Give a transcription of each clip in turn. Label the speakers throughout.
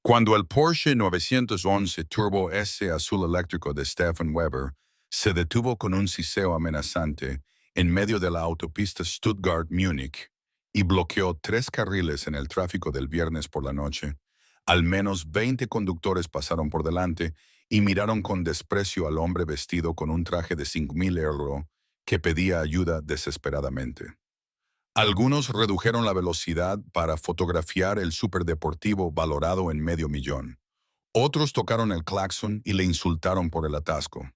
Speaker 1: Cuando el Porsche 911 Turbo S azul eléctrico de Stefan Weber se detuvo con un siseo amenazante en medio de la autopista Stuttgart-Múnich y bloqueó 3 carriles en el tráfico del viernes por la noche, al menos 20 conductores pasaron por delante y miraron con desprecio al hombre vestido con un traje de 5.000 € que pedía ayuda desesperadamente. Algunos redujeron la velocidad para fotografiar el superdeportivo valorado en $500,000. Otros tocaron el claxon y le insultaron por el atasco.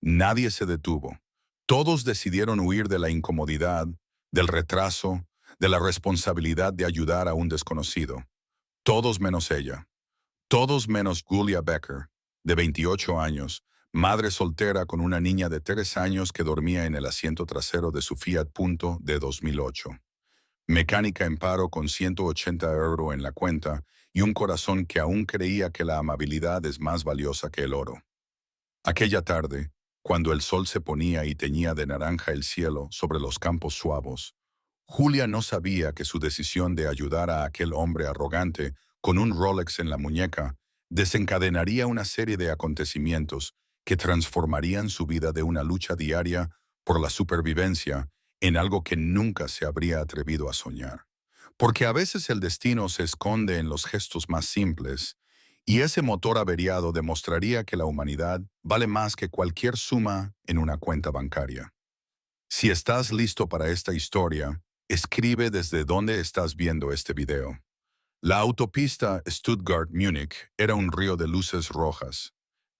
Speaker 1: Nadie se detuvo. Todos decidieron huir de la incomodidad, del retraso, de la responsabilidad de ayudar a un desconocido. Todos menos ella. Todos menos Julia Becker, de 28 años, madre soltera con una niña de 3 años que dormía en el asiento trasero de su Fiat Punto de 2008. Mecánica en paro con 180 € en la cuenta y un corazón que aún creía que la amabilidad es más valiosa que el oro. Aquella tarde, cuando el sol se ponía y teñía de naranja el cielo sobre los campos suavos, Julia no sabía que su decisión de ayudar a aquel hombre arrogante con un Rolex en la muñeca desencadenaría una serie de acontecimientos que transformarían su vida de una lucha diaria por la supervivencia en algo que nunca se habría atrevido a soñar. Porque a veces el destino se esconde en los gestos más simples, y ese motor averiado demostraría que la humanidad vale más que cualquier suma en una cuenta bancaria. Si estás listo para esta historia, escribe desde dónde estás viendo este video. La autopista Stuttgart-Múnich era un río de luces rojas.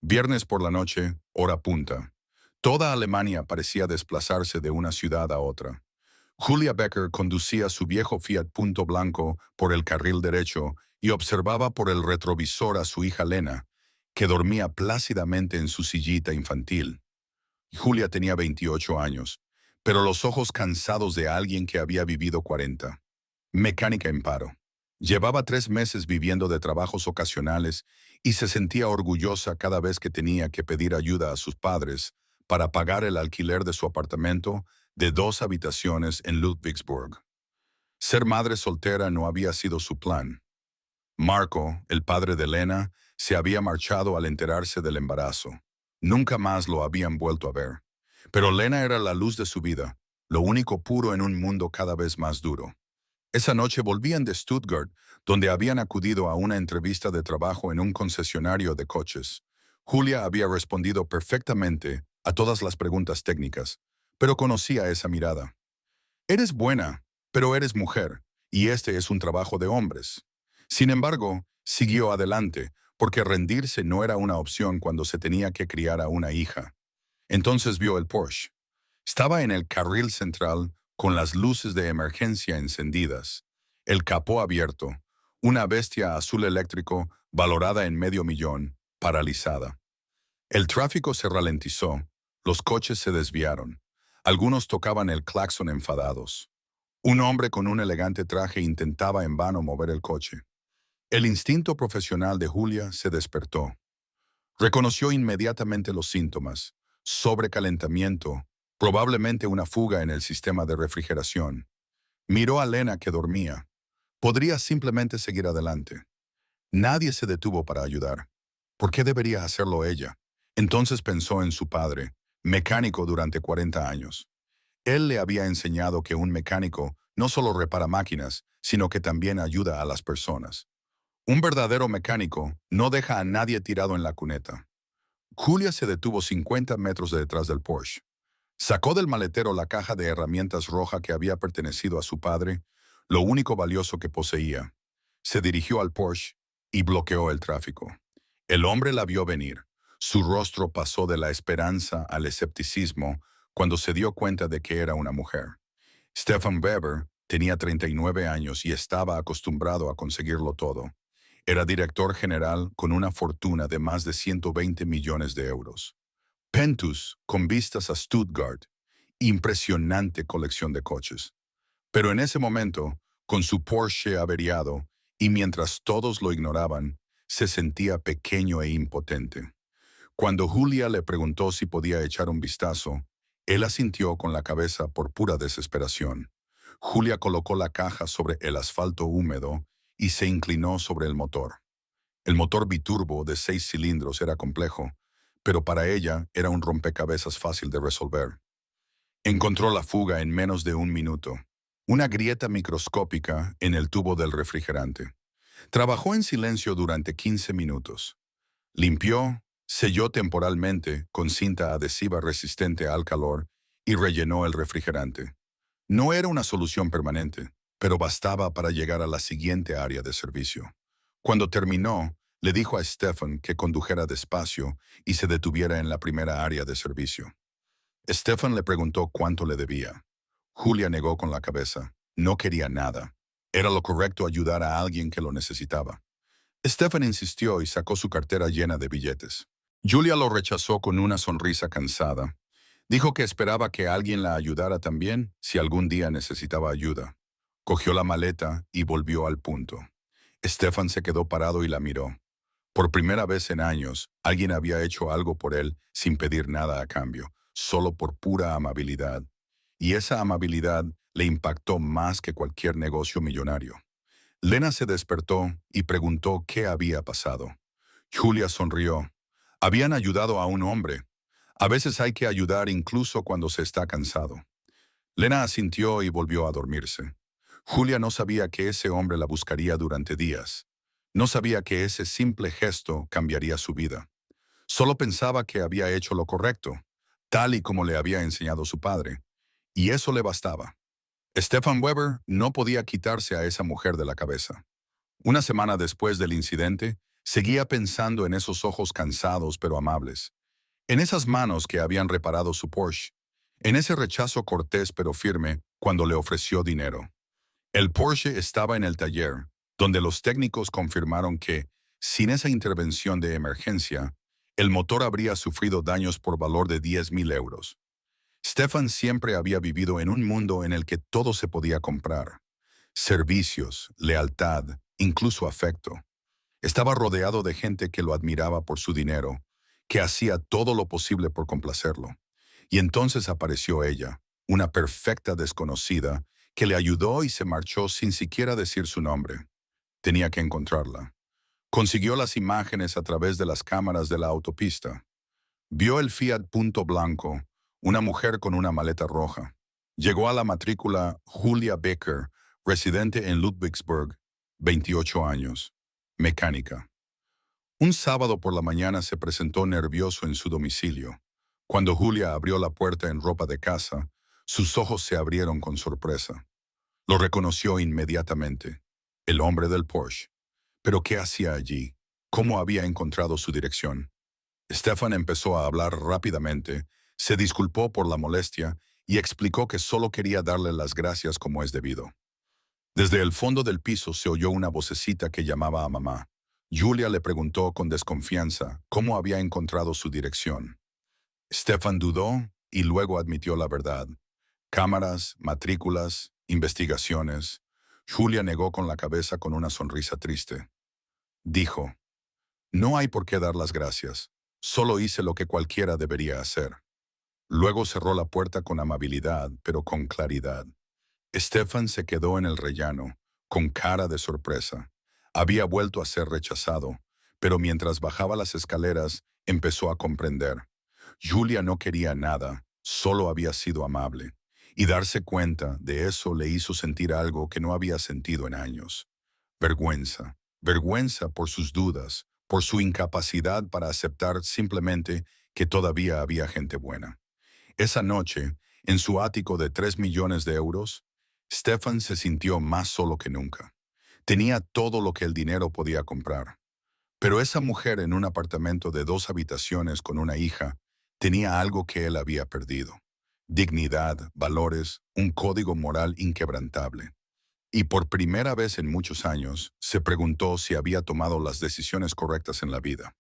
Speaker 1: Viernes por la noche, hora punta. Toda Alemania parecía desplazarse de una ciudad a otra. Julia Becker conducía su viejo Fiat Punto blanco por el carril derecho y observaba por el retrovisor a su hija Lena, que dormía plácidamente en su sillita infantil. Julia tenía 28 años, pero los ojos cansados de alguien que había vivido 40. Mecánica en paro. Llevaba 3 meses viviendo de trabajos ocasionales y se sentía orgullosa cada vez que tenía que pedir ayuda a sus padres para pagar el alquiler de su apartamento de 2 habitaciones en Ludwigsburg. Ser madre soltera no había sido su plan. Marco, el padre de Lena, se había marchado al enterarse del embarazo. Nunca más lo habían vuelto a ver. Pero Lena era la luz de su vida, lo único puro en un mundo cada vez más duro. Esa noche volvían de Stuttgart, donde habían acudido a una entrevista de trabajo en un concesionario de coches. Julia había respondido perfectamente a todas las preguntas técnicas, pero conocía esa mirada. Eres buena, pero eres mujer, y este es un trabajo de hombres. Sin embargo, siguió adelante, porque rendirse no era una opción cuando se tenía que criar a una hija. Entonces vio el Porsche. Estaba en el carril central con las luces de emergencia encendidas, el capó abierto, una bestia azul eléctrico valorada en $500,000, paralizada. El tráfico se ralentizó, los coches se desviaron. Algunos tocaban el claxon enfadados. Un hombre con un elegante traje intentaba en vano mover el coche. El instinto profesional de Julia se despertó. Reconoció inmediatamente los síntomas: sobrecalentamiento, probablemente una fuga en el sistema de refrigeración. Miró a Lena, que dormía. Podría simplemente seguir adelante. Nadie se detuvo para ayudar. ¿Por qué debería hacerlo ella? Entonces pensó en su padre, mecánico durante 40 años. Él le había enseñado que un mecánico no solo repara máquinas, sino que también ayuda a las personas. Un verdadero mecánico no deja a nadie tirado en la cuneta. Julia se detuvo 50 metros detrás del Porsche. Sacó del maletero la caja de herramientas roja que había pertenecido a su padre, lo único valioso que poseía. Se dirigió al Porsche y bloqueó el tráfico. El hombre la vio venir. Su rostro pasó de la esperanza al escepticismo cuando se dio cuenta de que era una mujer. Stefan Weber tenía 39 años y estaba acostumbrado a conseguirlo todo. Era director general con una fortuna de más de 120 millones de euros. Pentus, con vistas a Stuttgart, impresionante colección de coches. Pero en ese momento, con su Porsche averiado, y mientras todos lo ignoraban, se sentía pequeño e impotente. Cuando Julia le preguntó si podía echar un vistazo, él asintió con la cabeza por pura desesperación. Julia colocó la caja sobre el asfalto húmedo y se inclinó sobre el motor. El motor biturbo de 6 cilindros era complejo, pero para ella era un rompecabezas fácil de resolver. Encontró la fuga en menos de un minuto. Una grieta microscópica en el tubo del refrigerante. Trabajó en silencio durante 15 minutos. Limpió, selló temporalmente con cinta adhesiva resistente al calor y rellenó el refrigerante. No era una solución permanente, pero bastaba para llegar a la siguiente área de servicio. Cuando terminó, le dijo a Stefan que condujera despacio y se detuviera en la primera área de servicio. Stefan le preguntó cuánto le debía. Julia negó con la cabeza. No quería nada. Era lo correcto ayudar a alguien que lo necesitaba. Stefan insistió y sacó su cartera llena de billetes. Julia lo rechazó con una sonrisa cansada. Dijo que esperaba que alguien la ayudara también si algún día necesitaba ayuda. Cogió la maleta y volvió al punto. Stefan se quedó parado y la miró. Por primera vez en años, alguien había hecho algo por él sin pedir nada a cambio, solo por pura amabilidad. Y esa amabilidad le impactó más que cualquier negocio millonario. Lena se despertó y preguntó qué había pasado. Julia sonrió. Habían ayudado a un hombre. A veces hay que ayudar incluso cuando se está cansado. Lena asintió y volvió a dormirse. Julia no sabía que ese hombre la buscaría durante días. No sabía que ese simple gesto cambiaría su vida. Solo pensaba que había hecho lo correcto, tal y como le había enseñado su padre. Y eso le bastaba. Stefan Weber no podía quitarse a esa mujer de la cabeza. Una semana después del incidente, seguía pensando en esos ojos cansados pero amables, en esas manos que habían reparado su Porsche, en ese rechazo cortés pero firme cuando le ofreció dinero. El Porsche estaba en el taller, donde los técnicos confirmaron que, sin esa intervención de emergencia, el motor habría sufrido daños por valor de 10.000 euros. Stefan siempre había vivido en un mundo en el que todo se podía comprar. Servicios, lealtad, incluso afecto. Estaba rodeado de gente que lo admiraba por su dinero, que hacía todo lo posible por complacerlo. Y entonces apareció ella, una perfecta desconocida, que le ayudó y se marchó sin siquiera decir su nombre. Tenía que encontrarla. Consiguió las imágenes a través de las cámaras de la autopista. Vio el Fiat Punto Blanco, una mujer con una maleta roja. Llegó a la matrícula Julia Becker, residente en Ludwigsburg, 28 años, mecánica. Un sábado por la mañana se presentó nervioso en su domicilio. Cuando Julia abrió la puerta en ropa de casa, sus ojos se abrieron con sorpresa. Lo reconoció inmediatamente, el hombre del Porsche. ¿Pero qué hacía allí? ¿Cómo había encontrado su dirección? Stefan empezó a hablar rápidamente, se disculpó por la molestia y explicó que solo quería darle las gracias como es debido. Desde el fondo del piso se oyó una vocecita que llamaba a mamá. Julia le preguntó con desconfianza cómo había encontrado su dirección. Stefan dudó y luego admitió la verdad. Cámaras, matrículas, investigaciones. Julia negó con la cabeza con una sonrisa triste. Dijo, no hay por qué dar las gracias. Solo hice lo que cualquiera debería hacer. Luego cerró la puerta con amabilidad, pero con claridad. Stefan se quedó en el rellano, con cara de sorpresa. Había vuelto a ser rechazado, pero mientras bajaba las escaleras, empezó a comprender. Julia no quería nada, solo había sido amable. Y darse cuenta de eso le hizo sentir algo que no había sentido en años. Vergüenza. Vergüenza por sus dudas, por su incapacidad para aceptar simplemente que todavía había gente buena. Esa noche, en su ático de 3 millones de euros, Stefan se sintió más solo que nunca. Tenía todo lo que el dinero podía comprar. Pero esa mujer en un apartamento de 2 habitaciones con una hija tenía algo que él había perdido. Dignidad, valores, un código moral inquebrantable. Y por primera vez en muchos años, se preguntó si había tomado las decisiones correctas en la vida.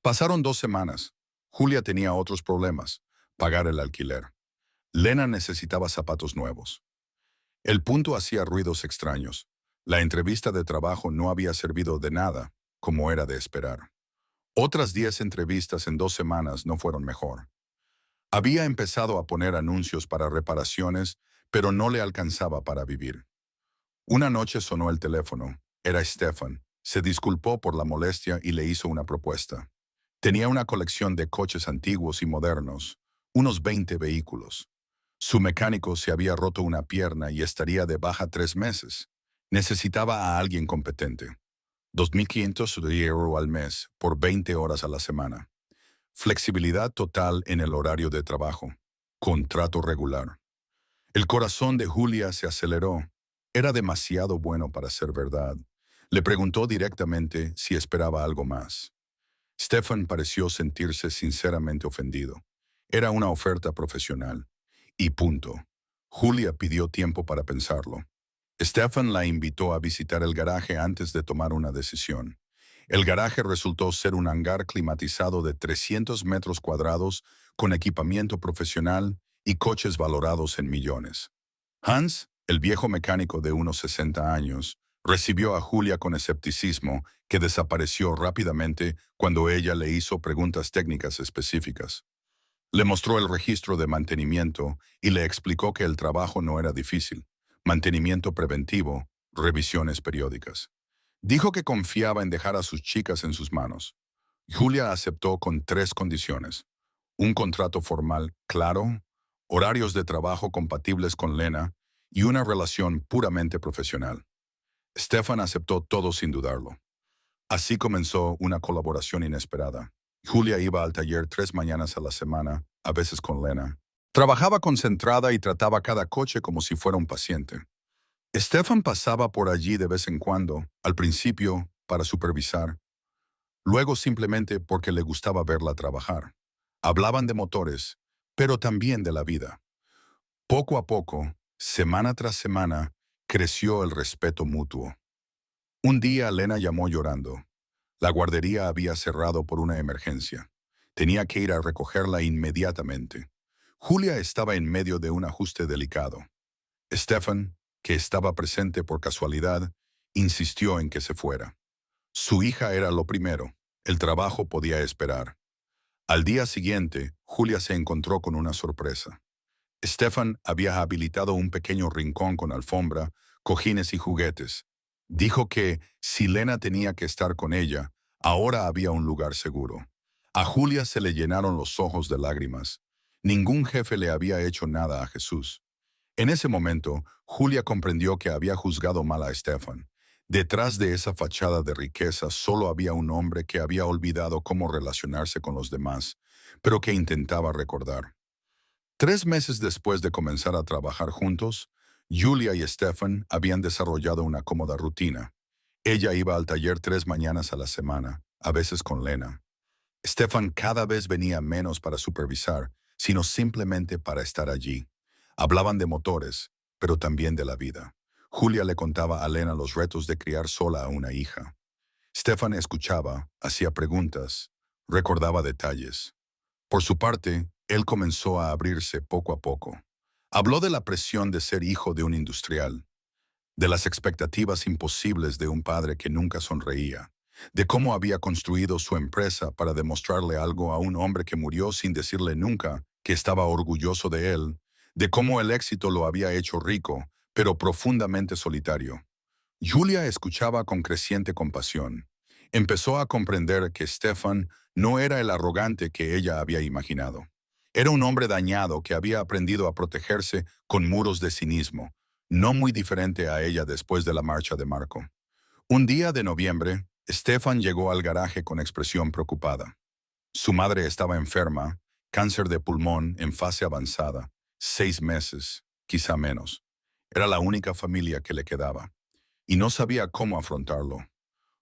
Speaker 1: Pasaron 2 semanas. Julia tenía otros problemas: pagar el alquiler. Lena necesitaba zapatos nuevos. El punto hacía ruidos extraños. La entrevista de trabajo no había servido de nada, como era de esperar. Otras 10 entrevistas en 2 semanas no fueron mejor. Había empezado a poner anuncios para reparaciones, pero no le alcanzaba para vivir. Una noche sonó el teléfono. Era Stefan. Se disculpó por la molestia y le hizo una propuesta. Tenía una colección de coches antiguos y modernos, unos 20 vehículos. Su mecánico se había roto una pierna y estaría de baja 3 meses. Necesitaba a alguien competente. 2.500 € al mes por 20 horas a la semana. Flexibilidad total en el horario de trabajo. Contrato regular. El corazón de Julia se aceleró. Era demasiado bueno para ser verdad. Le preguntó directamente si esperaba algo más. Stefan pareció sentirse sinceramente ofendido. Era una oferta profesional. Y punto. Julia pidió tiempo para pensarlo. Stefan la invitó a visitar el garaje antes de tomar una decisión. El garaje resultó ser un hangar climatizado de 300 metros cuadrados con equipamiento profesional y coches valorados en millones. Hans, el viejo mecánico de unos 60 años, recibió a Julia con escepticismo que desapareció rápidamente cuando ella le hizo preguntas técnicas específicas. Le mostró el registro de mantenimiento y le explicó que el trabajo no era difícil. Mantenimiento preventivo, revisiones periódicas. Dijo que confiaba en dejar a sus chicas en sus manos. Julia aceptó con 3 condiciones. Un contrato formal claro, horarios de trabajo compatibles con Lena y una relación puramente profesional. Stefan aceptó todo sin dudarlo. Así comenzó una colaboración inesperada. Julia iba al taller 3 mañanas a la semana, a veces con Lena. Trabajaba concentrada y trataba cada coche como si fuera un paciente. Stefan pasaba por allí de vez en cuando, al principio para supervisar, luego simplemente porque le gustaba verla trabajar. Hablaban de motores, pero también de la vida. Poco a poco, semana tras semana, creció el respeto mutuo. Un día Lena llamó llorando. La guardería había cerrado por una emergencia. Tenía que ir a recogerla inmediatamente. Julia estaba en medio de un ajuste delicado. Stefan, que estaba presente por casualidad, insistió en que se fuera. Su hija era lo primero. El trabajo podía esperar. Al día siguiente, Julia se encontró con una sorpresa. Stefan había habilitado un pequeño rincón con alfombra, cojines y juguetes. Dijo que, si Lena tenía que estar con ella, ahora había un lugar seguro. A Julia se le llenaron los ojos de lágrimas. Ningún jefe le había hecho nada a Jesús. En ese momento, Julia comprendió que había juzgado mal a Stefan. Detrás de esa fachada de riqueza solo había un hombre que había olvidado cómo relacionarse con los demás, pero que intentaba recordar. 3 meses después de comenzar a trabajar juntos, Julia y Stefan habían desarrollado una cómoda rutina. Ella iba al taller 3 mañanas a la semana, a veces con Lena. Stefan cada vez venía menos para supervisar, sino simplemente para estar allí. Hablaban de motores, pero también de la vida. Julia le contaba a Lena los retos de criar sola a una hija. Stefan escuchaba, hacía preguntas, recordaba detalles. Por su parte, él comenzó a abrirse poco a poco. Habló de la presión de ser hijo de un industrial, de las expectativas imposibles de un padre que nunca sonreía, de cómo había construido su empresa para demostrarle algo a un hombre que murió sin decirle nunca que estaba orgulloso de él, de cómo el éxito lo había hecho rico, pero profundamente solitario. Julia escuchaba con creciente compasión. Empezó a comprender que Stefan no era el arrogante que ella había imaginado. Era un hombre dañado que había aprendido a protegerse con muros de cinismo, no muy diferente a ella después de la marcha de Marco. Un día de noviembre, Stefan llegó al garaje con expresión preocupada. Su madre estaba enferma, cáncer de pulmón en fase avanzada, 6 meses, quizá menos. Era la única familia que le quedaba, y no sabía cómo afrontarlo.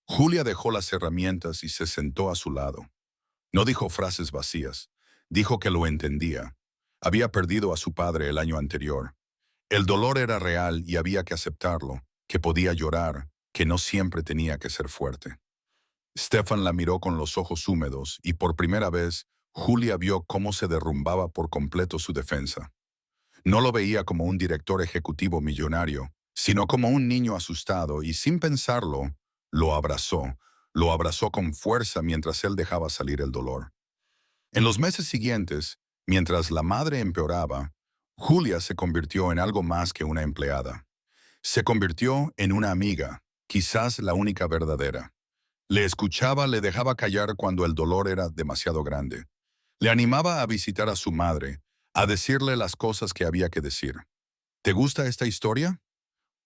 Speaker 1: Julia dejó las herramientas y se sentó a su lado. No dijo frases vacías, dijo que lo entendía. Había perdido a su padre el año anterior. El dolor era real y había que aceptarlo, que podía llorar, que no siempre tenía que ser fuerte. Stefan la miró con los ojos húmedos y por primera vez, Julia vio cómo se derrumbaba por completo su defensa. No lo veía como un director ejecutivo millonario, sino como un niño asustado y sin pensarlo, lo abrazó con fuerza mientras él dejaba salir el dolor. En los meses siguientes, mientras la madre empeoraba, Julia se convirtió en algo más que una empleada. Se convirtió en una amiga, quizás la única verdadera. Le escuchaba, le dejaba callar cuando el dolor era demasiado grande. Le animaba a visitar a su madre, a decirle las cosas que había que decir. ¿Te gusta esta historia?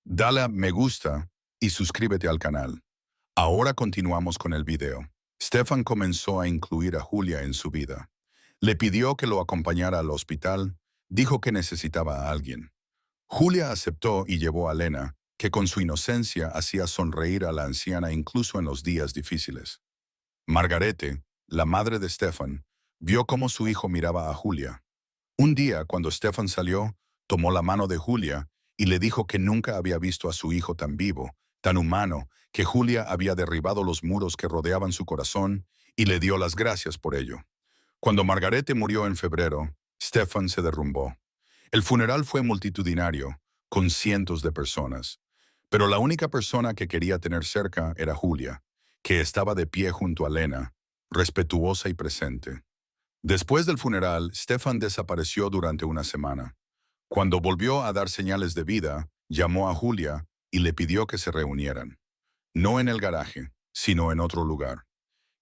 Speaker 1: Dale a me gusta y suscríbete al canal. Ahora continuamos con el video. Stefan comenzó a incluir a Julia en su vida. Le pidió que lo acompañara al hospital, dijo que necesitaba a alguien. Julia aceptó y llevó a Lena, que con su inocencia hacía sonreír a la anciana incluso en los días difíciles. Margarete, la madre de Stefan, vio cómo su hijo miraba a Julia. Un día, cuando Stefan salió, tomó la mano de Julia y le dijo que nunca había visto a su hijo tan vivo, tan humano, que Julia había derribado los muros que rodeaban su corazón y le dio las gracias por ello. Cuando Margarete murió en febrero, Stefan se derrumbó. El funeral fue multitudinario, con cientos de personas. Pero la única persona que quería tener cerca era Julia, que estaba de pie junto a Lena, respetuosa y presente. Después del funeral, Stefan desapareció durante una semana. Cuando volvió a dar señales de vida, llamó a Julia y le pidió que se reunieran. No en el garaje, sino en otro lugar.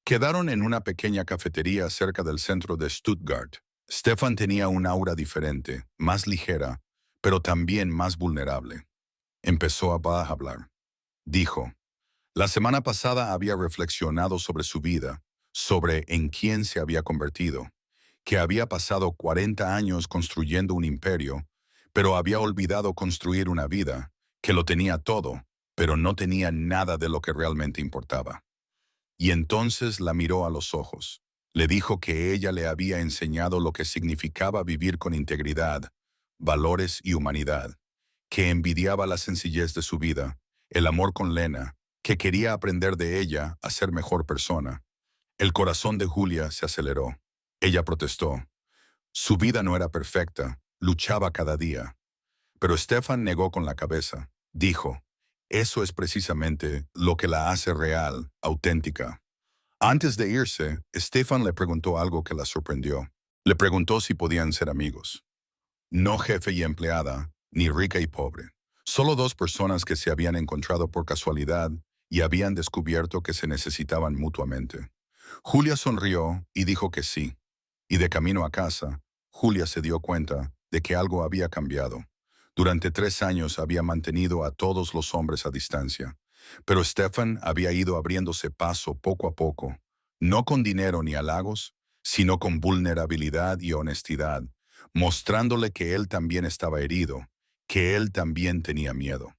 Speaker 1: Quedaron en una pequeña cafetería cerca del centro de Stuttgart. Stefan tenía un aura diferente, más ligera, pero también más vulnerable. Empezó a hablar. Dijo, la semana pasada había reflexionado sobre su vida, sobre en quién se había convertido, que había pasado 40 años construyendo un imperio, pero había olvidado construir una vida, que lo tenía todo, pero no tenía nada de lo que realmente importaba. Y entonces la miró a los ojos. Le dijo que ella le había enseñado lo que significaba vivir con integridad, valores y humanidad, que envidiaba la sencillez de su vida, el amor con Lena, que quería aprender de ella a ser mejor persona. El corazón de Julia se aceleró. Ella protestó. Su vida no era perfecta, luchaba cada día. Pero Stefan negó con la cabeza. Dijo, eso es precisamente lo que la hace real, auténtica. Antes de irse, Stefan le preguntó algo que la sorprendió. Le preguntó si podían ser amigos. No jefe y empleada, ni rica y pobre. Solo dos personas que se habían encontrado por casualidad y habían descubierto que se necesitaban mutuamente. Julia sonrió y dijo que sí. Y de camino a casa, Julia se dio cuenta de que algo había cambiado. Durante 3 años había mantenido a todos los hombres a distancia. Pero Stefan había ido abriéndose paso poco a poco, no con dinero ni halagos, sino con vulnerabilidad y honestidad, mostrándole que él también estaba herido, que él también tenía miedo.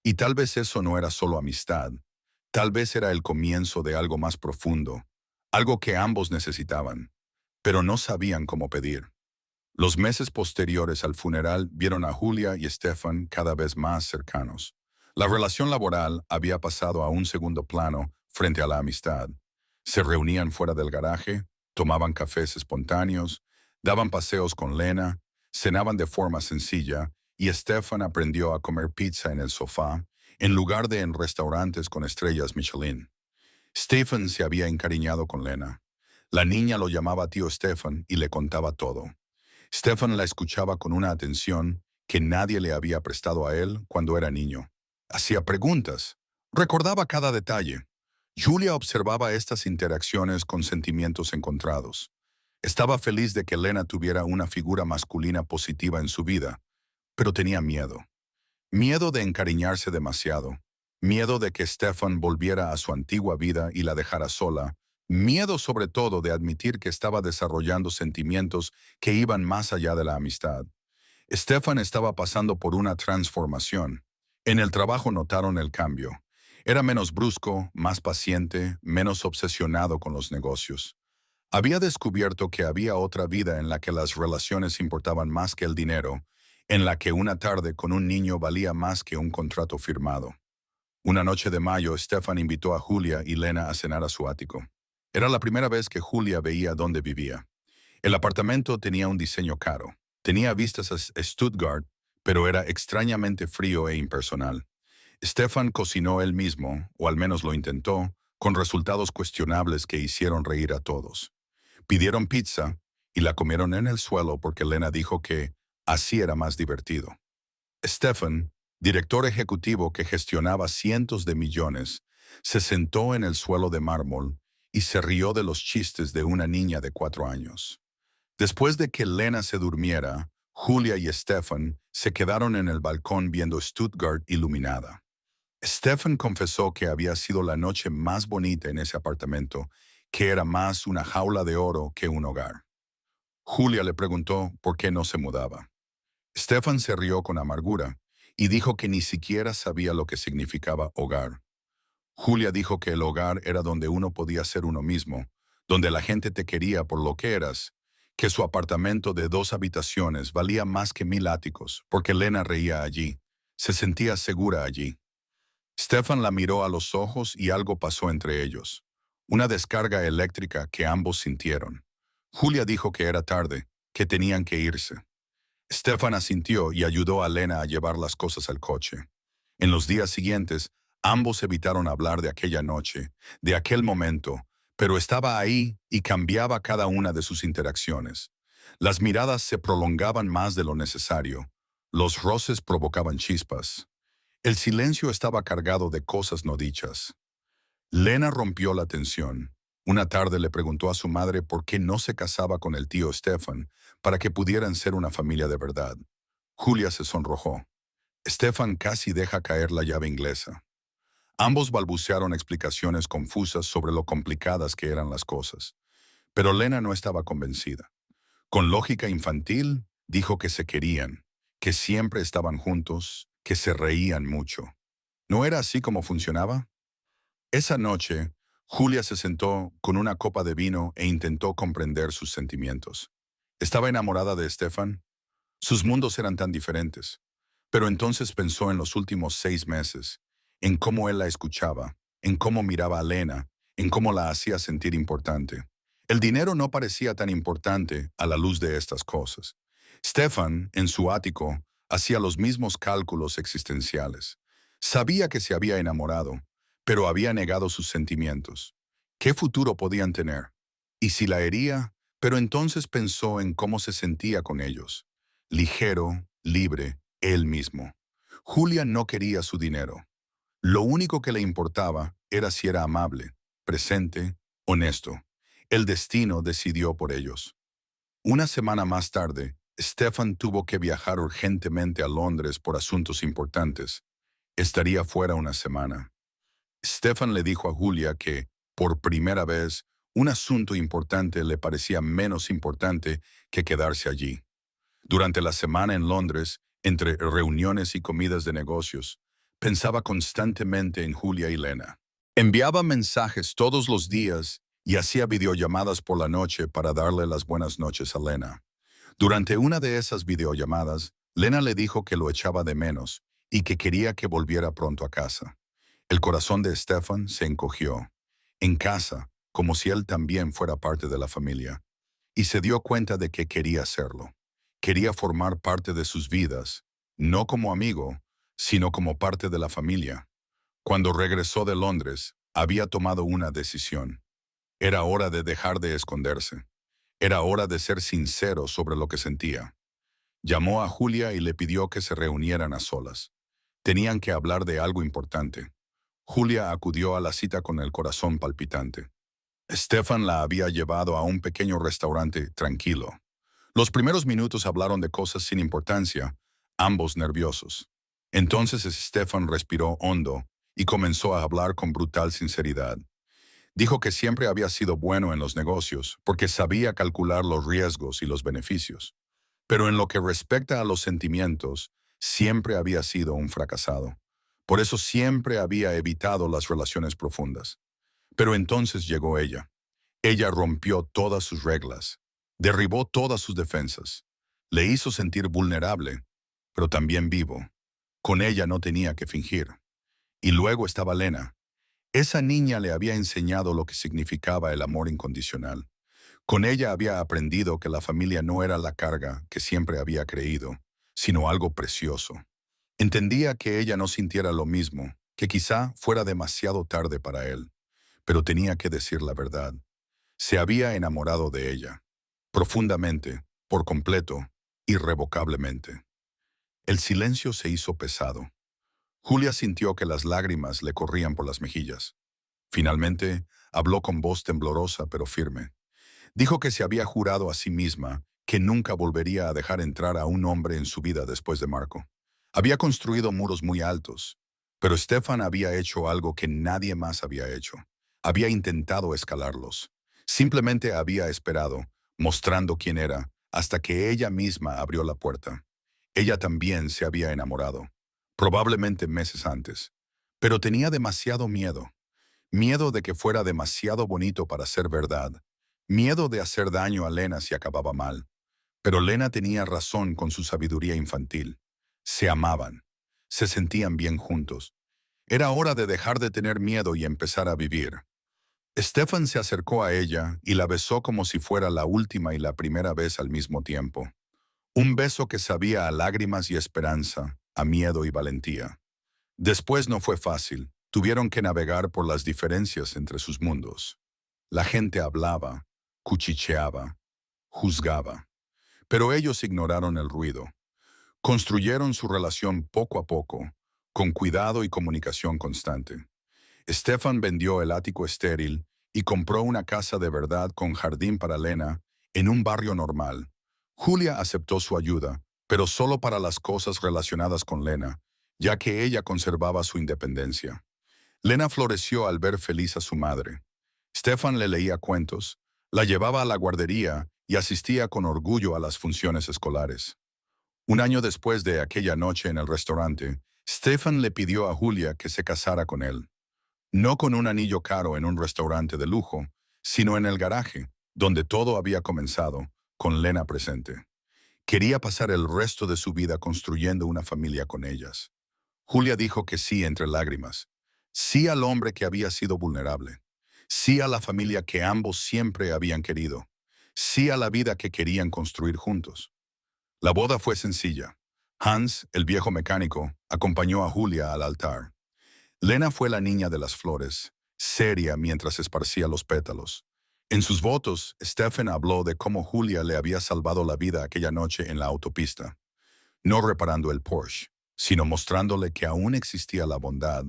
Speaker 1: Y tal vez eso no era solo amistad, tal vez era el comienzo de algo más profundo, algo que ambos necesitaban, pero no sabían cómo pedir. Los meses posteriores al funeral vieron a Julia y Stefan cada vez más cercanos. La relación laboral había pasado a un segundo plano frente a la amistad. Se reunían fuera del garaje, tomaban cafés espontáneos, daban paseos con Lena, cenaban de forma sencilla y Stefan aprendió a comer pizza en el sofá en lugar de en restaurantes con estrellas Michelin. Stefan se había encariñado con Lena. La niña lo llamaba tío Stefan y le contaba todo. Stefan la escuchaba con una atención que nadie le había prestado a él cuando era niño. Hacía preguntas, recordaba cada detalle. Julia observaba estas interacciones con sentimientos encontrados. Estaba feliz de que Lena tuviera una figura masculina positiva en su vida, pero tenía miedo. Miedo de encariñarse demasiado. Miedo de que Stefan volviera a su antigua vida y la dejara sola. Miedo sobre todo de admitir que estaba desarrollando sentimientos que iban más allá de la amistad. Stefan estaba pasando por una transformación. En el trabajo notaron el cambio. Era menos brusco, más paciente, menos obsesionado con los negocios. Había descubierto que había otra vida en la que las relaciones importaban más que el dinero, en la que una tarde con un niño valía más que un contrato firmado. Una noche de mayo, Stefan invitó a Julia y Lena a cenar a su ático. Era la primera vez que Julia veía dónde vivía. El apartamento tenía un diseño caro. Tenía vistas a Stuttgart, pero era extrañamente frío e impersonal. Stefan cocinó él mismo, o al menos lo intentó, con resultados cuestionables que hicieron reír a todos. Pidieron pizza y la comieron en el suelo porque Lena dijo que así era más divertido. Stefan, director ejecutivo que gestionaba cientos de millones, Se sentó en el suelo de mármol y se rió de los chistes de una niña de 4 años. Después de que Lena se durmiera, Julia y Stefan se quedaron en el balcón viendo Stuttgart iluminada. Stefan confesó que había sido la noche más bonita en ese apartamento, que era más una jaula de oro que un hogar. Julia le preguntó por qué no se mudaba. Stefan se rió con amargura y dijo que ni siquiera sabía lo que significaba hogar. Julia dijo que el hogar era donde uno podía ser uno mismo, donde la gente te quería por lo que eras, que su apartamento de 2 habitaciones valía más que 1000 áticos, porque Lena reía allí, se sentía segura allí. Stefan la miró a los ojos y algo pasó entre ellos. Una descarga eléctrica que ambos sintieron. Julia dijo que era tarde, que tenían que irse. Stefan asintió y ayudó a Lena a llevar las cosas al coche. En los días siguientes, ambos evitaron hablar de aquella noche, de aquel momento, pero estaba ahí y cambiaba cada una de sus interacciones. Las miradas se prolongaban más de lo necesario. Los roces provocaban chispas. El silencio estaba cargado de cosas no dichas. Lena rompió la tensión. Una tarde le preguntó a su madre por qué no se casaba con el tío Stefan para que pudieran ser una familia de verdad. Julia se sonrojó. Stefan casi deja caer la llave inglesa. Ambos balbucearon explicaciones confusas sobre lo complicadas que eran las cosas. Pero Lena no estaba convencida. Con lógica infantil, dijo que se querían, que siempre estaban juntos, que se reían mucho. ¿No era así como funcionaba? Esa noche, Julia se sentó con una copa de vino e intentó comprender sus sentimientos. ¿Estaba enamorada de Stefan? Sus mundos eran tan diferentes. Pero entonces pensó en los últimos 6 meses, en cómo él la escuchaba, en cómo miraba a Lena, en cómo la hacía sentir importante. El dinero no parecía tan importante a la luz de estas cosas. Stefan, en su ático, hacía los mismos cálculos existenciales. Sabía que se había enamorado, pero había negado sus sentimientos. ¿Qué futuro podían tener? Y si la hería, pero entonces pensó en cómo se sentía con ellos. Ligero, libre, él mismo. Julia no quería su dinero. Lo único que le importaba era si era amable, presente, honesto. El destino decidió por ellos. Una semana más tarde, Stefan tuvo que viajar urgentemente a Londres por asuntos importantes. Estaría fuera una semana. Stefan le dijo a Julia que, por primera vez, un asunto importante le parecía menos importante que quedarse allí. Durante la semana en Londres, entre reuniones y comidas de negocios, pensaba constantemente en Julia y Lena. Enviaba mensajes todos los días y hacía videollamadas por la noche para darle las buenas noches a Lena. Durante una de esas videollamadas, Lena le dijo que lo echaba de menos y que quería que volviera pronto a casa. El corazón de Stefan se encogió. En casa, como si él también fuera parte de la familia. Y se dio cuenta de que quería hacerlo. Quería formar parte de sus vidas, no como amigo, sino como parte de la familia. Cuando regresó de Londres, había tomado una decisión. Era hora de dejar de esconderse. Era hora de ser sincero sobre lo que sentía. Llamó a Julia y le pidió que se reunieran a solas. Tenían que hablar de algo importante. Julia acudió a la cita con el corazón palpitante. Stefan la había llevado a un pequeño restaurante tranquilo. Los primeros minutos hablaron de cosas sin importancia, ambos nerviosos. Entonces Stefan respiró hondo y comenzó a hablar con brutal sinceridad. Dijo que siempre había sido bueno en los negocios porque sabía calcular los riesgos y los beneficios. Pero en lo que respecta a los sentimientos, siempre había sido un fracasado. Por eso siempre había evitado las relaciones profundas. Pero entonces llegó ella. Ella rompió todas sus reglas, derribó todas sus defensas, le hizo sentir vulnerable, pero también vivo. Con ella no tenía que fingir. Y luego estaba Lena. Esa niña le había enseñado lo que significaba el amor incondicional. Con ella había aprendido que la familia no era la carga que siempre había creído, sino algo precioso. Entendía que ella no sintiera lo mismo, que quizá fuera demasiado tarde para él, pero tenía que decir la verdad. Se había enamorado de ella, profundamente, por completo, irrevocablemente. El silencio se hizo pesado. Julia sintió que las lágrimas le corrían por las mejillas. Finalmente, habló con voz temblorosa pero firme. Dijo que se había jurado a sí misma que nunca volvería a dejar entrar a un hombre en su vida después de Marco. Había construido muros muy altos, pero Stefan había hecho algo que nadie más había hecho. Había intentado escalarlos. Simplemente había esperado, mostrando quién era, hasta que ella misma abrió la puerta. Ella también se había enamorado, probablemente meses antes, pero tenía demasiado miedo. Miedo de que fuera demasiado bonito para ser verdad. Miedo de hacer daño a Lena si acababa mal. Pero Lena tenía razón con su sabiduría infantil. Se amaban. Se sentían bien juntos. Era hora de dejar de tener miedo y empezar a vivir. Stefan se acercó a ella y la besó como si fuera la última y la primera vez al mismo tiempo. Un beso que sabía a lágrimas y esperanza, a miedo y valentía. Después no fue fácil. Tuvieron que navegar por las diferencias entre sus mundos. La gente hablaba, cuchicheaba, juzgaba. Pero ellos ignoraron el ruido. Construyeron su relación poco a poco, con cuidado y comunicación constante. Stefan vendió el ático estéril y compró una casa de verdad con jardín para Lena en un barrio normal. Julia aceptó su ayuda, pero solo para las cosas relacionadas con Lena, ya que ella conservaba su independencia. Lena floreció al ver feliz a su madre. Stefan le leía cuentos, la llevaba a la guardería y asistía con orgullo a las funciones escolares. Un año después de aquella noche en el restaurante, Stefan le pidió a Julia que se casara con él. No con un anillo caro en un restaurante de lujo, sino en el garaje, donde todo había comenzado, con Lena presente. Quería pasar el resto de su vida construyendo una familia con ellas. Julia dijo que sí entre lágrimas. Sí al hombre que había sido vulnerable. Sí a la familia que ambos siempre habían querido. Sí a la vida que querían construir juntos. La boda fue sencilla. Hans, el viejo mecánico, acompañó a Julia al altar. Lena fue la niña de las flores, seria mientras esparcía los pétalos. En sus votos, Stefan habló de cómo Julia le había salvado la vida aquella noche en la autopista, no reparando el Porsche, sino mostrándole que aún existía la bondad,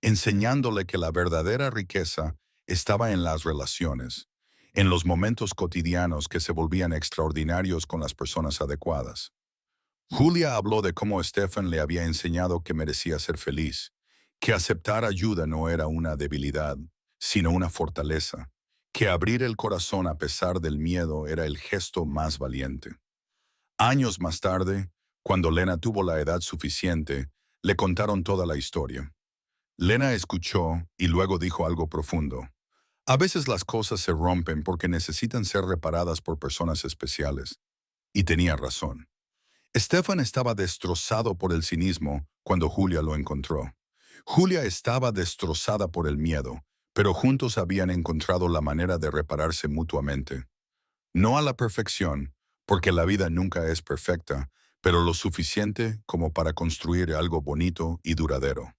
Speaker 1: enseñándole que la verdadera riqueza estaba en las relaciones, en los momentos cotidianos que se volvían extraordinarios con las personas adecuadas. Julia habló de cómo Stefan le había enseñado que merecía ser feliz, que aceptar ayuda no era una debilidad, sino una fortaleza, que abrir el corazón a pesar del miedo era el gesto más valiente. Años más tarde, cuando Lena tuvo la edad suficiente, le contaron toda la historia. Lena escuchó y luego dijo algo profundo. A veces las cosas se rompen porque necesitan ser reparadas por personas especiales. Y tenía razón. Stefan estaba destrozado por el cinismo cuando Julia lo encontró. Julia estaba destrozada por el miedo, pero juntos habían encontrado la manera de repararse mutuamente. No a la perfección, porque la vida nunca es perfecta, pero lo suficiente como para construir algo bonito y duradero.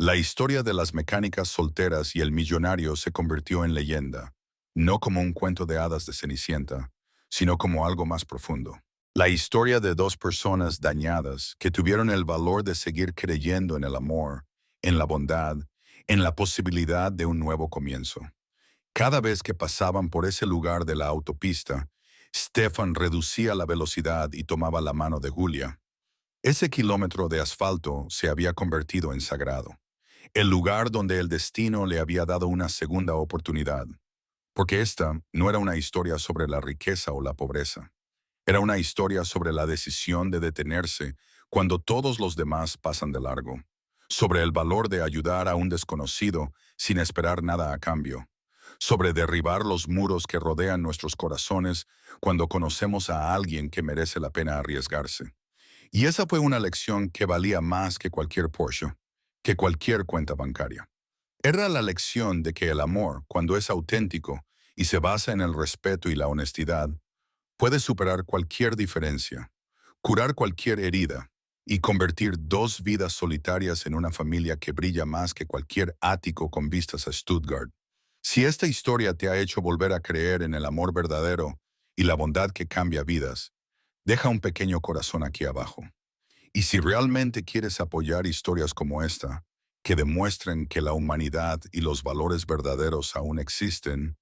Speaker 1: La historia de las mecánicas solteras y el millonario se convirtió en leyenda, no como un cuento de hadas de Cenicienta, sino como algo más profundo. La historia de dos personas dañadas que tuvieron el valor de seguir creyendo en el amor, en la bondad, en la posibilidad de un nuevo comienzo. Cada vez que pasaban por ese lugar de la autopista, Stefan reducía la velocidad y tomaba la mano de Julia. Ese kilómetro de asfalto se había convertido en sagrado, el lugar donde el destino le había dado una segunda oportunidad, porque esta no era una historia sobre la riqueza o la pobreza. Era una historia sobre la decisión de detenerse cuando todos los demás pasan de largo, sobre el valor de ayudar a un desconocido sin esperar nada a cambio, sobre derribar los muros que rodean nuestros corazones cuando conocemos a alguien que merece la pena arriesgarse. Y esa fue una lección que valía más que cualquier Porsche, que cualquier cuenta bancaria. Era la lección de que el amor, cuando es auténtico y se basa en el respeto y la honestidad, puede superar cualquier diferencia, curar cualquier herida y convertir dos vidas solitarias en una familia que brilla más que cualquier ático con vistas a Stuttgart. Si esta historia te ha hecho volver a creer en el amor verdadero y la bondad que cambia vidas, deja un pequeño corazón aquí abajo. Y si realmente quieres apoyar historias como esta, que demuestren que la humanidad y los valores verdaderos aún existen,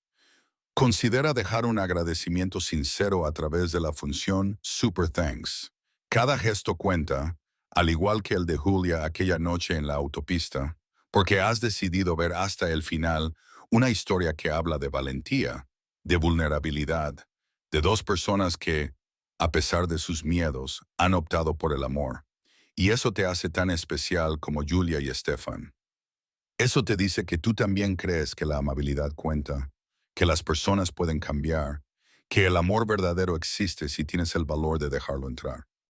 Speaker 1: considera dejar un agradecimiento sincero a través de la función Super Thanks. Cada gesto cuenta, al igual que el de Julia aquella noche en la autopista, porque has decidido ver hasta el final una historia que habla de valentía, de vulnerabilidad, de dos personas que, a pesar de sus miedos, han optado por el amor. Y eso te hace tan especial como Julia y Stefan. Eso te dice que tú también crees que la amabilidad cuenta, que las personas pueden cambiar, que el amor verdadero existe si tienes el valor de dejarlo entrar.